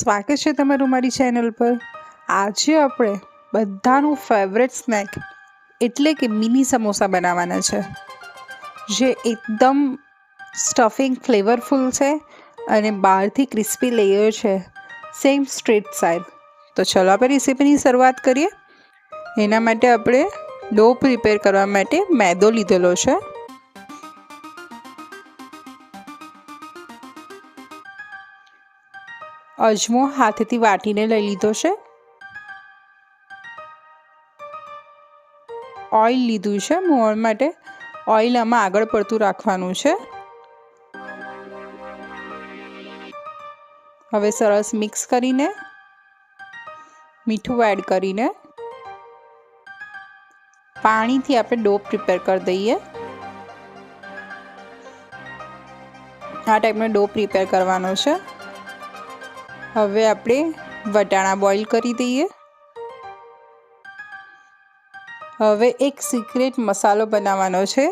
સ્વાગત છે તમારું મારી ચેનલ પર। આજે આપણે બધાનું ફેવરેટ સ્નેક એટલે કે મિની સમોસા બનાવવાના છે, જે એકદમ સ્ટફિંગ ફ્લેવરફુલ છે અને બહારથી ક્રિસ્પી લેયર છે, સેમ સ્ટ્રીટ સ્ટાઇલ। તો ચલો આપણે રેસીપીની શરૂઆત કરીએ। એના માટે આપણે ડો પ્રિપેર કરવા માટે મેદો લીધેલો છે। અજમો હાથથી વાટીને લઈ લીધો છે। ઓઇલ લીધું છે મોણ માટે। ઓઇલ આમાં આગળ પડતું રાખવાનું છે। હવે સરસ મિક્સ કરીને મીઠું એડ કરીને પાણીથી આપણે ડો પ્રિપેર કરી દઈએ। આ ટાઈપનો ડો પ્રિપેર કરવાનો છે। હવે આપણે વટાણા બોઇલ કરી દઈએ। હવે એક સિક્રેટ મસાલો બનાવવાનો છે।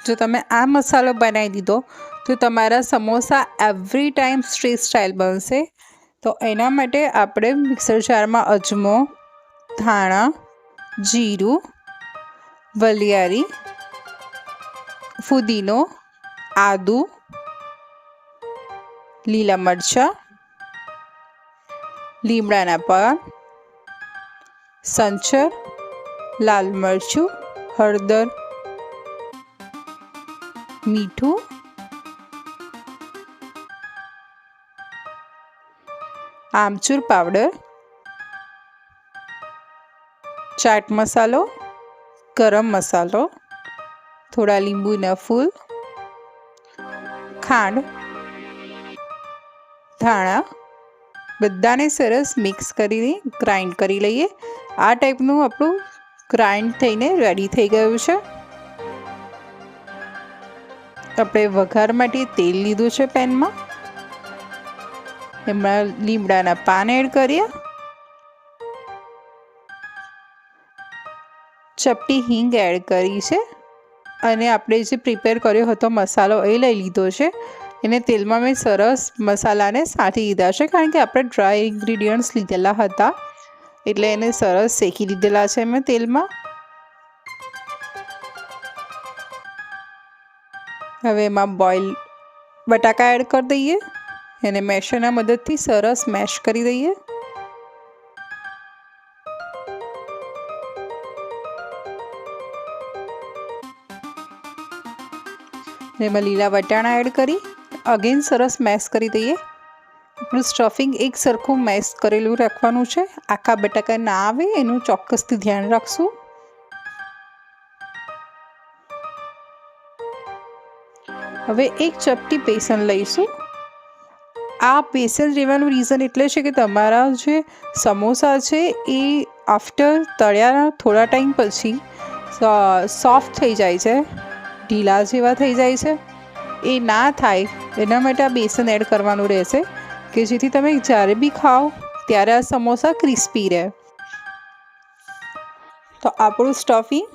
જો તમે આ મસાલો બનાવી દીધો તો તમારા samosa every time street style બનશે। તો એના માટે આપણે મિક્સર જારમાં અજમો, ધાણા, જીરું, વલિયારી, ફુદીનો, આદુ, લીલા મરચાં, લીમડાના પાન, સંચર, લાલ મરચું, હળદર, મીઠું, આમચૂર પાવડર, ચાટ મસાલો, ગરમ મસાલો, થોડા લીંબુના ફૂલ, ખાંડ, ધાણા બધાને સરસ મિક્સ કરીને ગ્રાઇન્ડ કરી લઈએ। આ ટાઈપનું આપણું ગ્રાઇન્ડ થઈને રેડી થઈ ગયું છે। આપણે વઘાર માટે તેલ લીધું છે પેનમાં। એમાં લીમડાના પાન એડ કરીએ, ચપટી હિંગ એડ કરી છે અને આપણે જે પ્રિપેર કર્યો હતો મસાલો એ લઈ લીધો છે। એને તેલમાં મેં સરસ મસાલાને સાંટી દીધા છે, કારણ કે આપણે ડ્રાય ઇન્ગ્રીડિયન્ટ્સ લીધેલા હતા એટલે એને સરસ શેકી દીધેલા છે મેં તેલમાં। હવે એમાં બોઇલ બટાકા એડ કરી દઈએ, એને મેશરના મદદથી સરસ મેશ કરી દઈએ। એમાં લીલા વટાણા એડ કરી અગેન સરસ મેશ કરી દઈએ। આપણું સ્ટફિંગ એક સરખું મેશ કરેલું રાખવાનું છે, આખા બટાકા ના આવે એનું ચોક્કસથી ધ્યાન રાખશું। હવે એક ચપટી બેસન લઈશું। આ બેસન લેવાનું રીઝન એટલે છે કે તમારા જે સમોસા છે એ આફ્ટર તળ્યાના થોડા ટાઈમ પછી સોફ્ટ થઈ જાય છે, ઢીલા જેવા થઈ જાય છે। એ ના થાય એના માટે આ બેસન એડ કરવાનું રહેશે, કે જેથી તમે જ્યારે બી ખાઓ ત્યારે આ સમોસા ક્રિસ્પી રહે। તો આપણું સ્ટફિંગ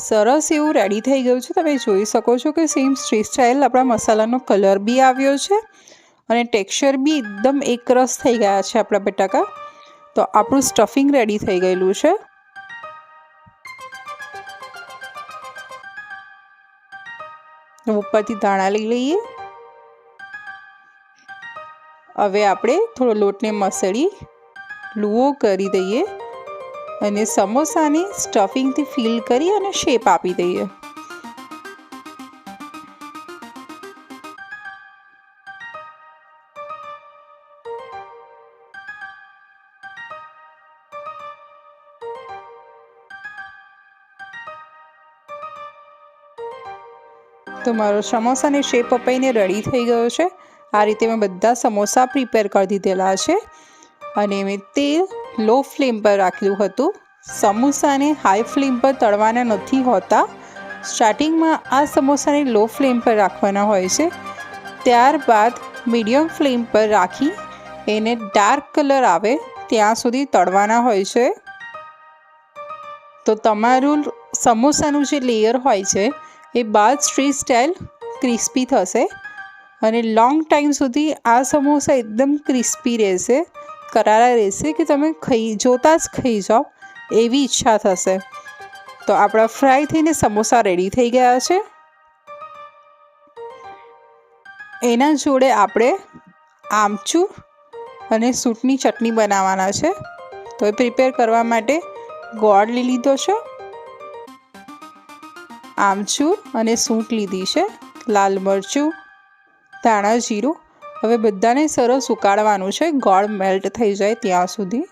સરસ એવું રેડી થઈ ગયું છે। તમે જોઈ શકો છો કે સેમ સ્ટ્રીટ સ્ટાઇલ આપણા મસાલાનો કલર બી આવ્યો છે અને ટેક્સચર બી એકદમ એકરસ થઈ ગયા છે આપણા બટાકા। તો આપણું સ્ટફિંગ રેડી થઈ ગયેલું છે। ઉપરથી ધાણા લઈ લઈએ। હવે આપણે થોડો લોટને મસળી લુઓ કરી દઈએ અને સમોસાને સ્ટફિંગથી ફિલ કરી અને શેપ આપી દઈએ। તો મારો સમોસાને શેપ અપાઈને રેડી થઈ ગયો છે। આ રીતે મેં બધા સમોસા પ્રિપેર કરી દીધેલા છે અને મેં તેલ લો ફ્લેમ પર રાખ્યું હતું। સમોસાને હાઈ ફ્લેમ પર તળવાના નથી હોતા। સ્ટાર્ટિંગમાં આ સમોસાને લો ફ્લેમ પર રાખવાના હોય છે, ત્યારબાદ મીડિયમ ફ્લેમ પર રાખી એને ડાર્ક કલર આવે ત્યાં સુધી તળવાના હોય છે। તો તમારું સમોસાનું જે લેયર હોય છે એ બાદ સ્ટ્રીટ સ્ટાઇલ ક્રિસ્પી થશે અને લોંગ ટાઈમ સુધી આ સમોસા એકદમ ક્રિસ્પી રહેશે। કરારા રહેશે કે તમે જોતાં જ ખાઈ જાઓ એવી ઈચ્છા થશે. તો આપણા ફ્રાય થઈને સમોસા રેડી થઈ ગયા છે. એના જોડે આપણે આમચૂર અને સૂંઠની ચટણી બનાવવાના છે. તો એ પ્રિપેર કરવા માટે ગોળ લઈ લીધો છે, આમચૂર અને સૂંઠ લીધી છે, લાલ મરચું, ધાણા જીરું. હવે બધાને સરસ ઉકાળવાનું છે, ગોળ મેલ્ટ થઈ જાય ત્યાં સુધી.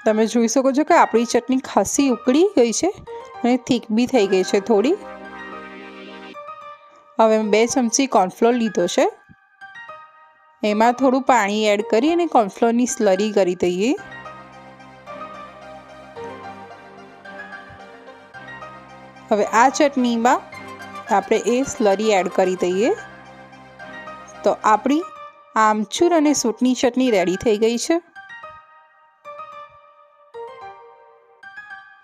તમે જોઈ શકો છો કે આપણી ચટણી ખાસી ઉકળી ગઈ છે અને થીક બી થઈ ગઈ છે થોડી. હવે 2 ચમચી કોર્નફ્લોર લીધો છે, એમાં થોડું પાણી એડ કરી અને કોર્નફ્લોરની સ્લરી કરી દઈએ. હવે આ ચટણીમાં આપણે એ સ્લરી એડ કરી દઈએ. તો આપણી આમચૂર અને સૂંઠની ચટણી રેડી થઈ ગઈ છે.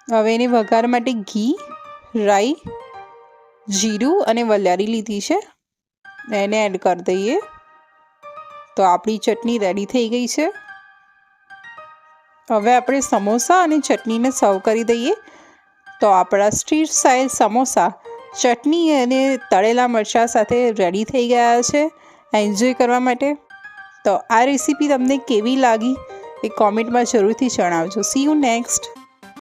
હવે એને વઘાર માટે ઘી, રાઈ, જીરું અને વરિયાળી લીધી છે, એને એડ કરી દઈએ. તો આપણી ચટણી રેડી થઈ ગઈ છે. હવે આપણે સમોસા અને ચટણીને સર્વ કરી દઈએ. તો આપણા સ્ટ્રીટ સ્ટાઇલ સમોસા ચટણી અને તળેલા મરચાં સાથે રેડી થઈ ગયા છે એન્જોય કરવા માટે. તો આ રેસીપી તમને કેવી લાગી એ કોમેન્ટમાં જરૂરથી જણાવજો. C you next.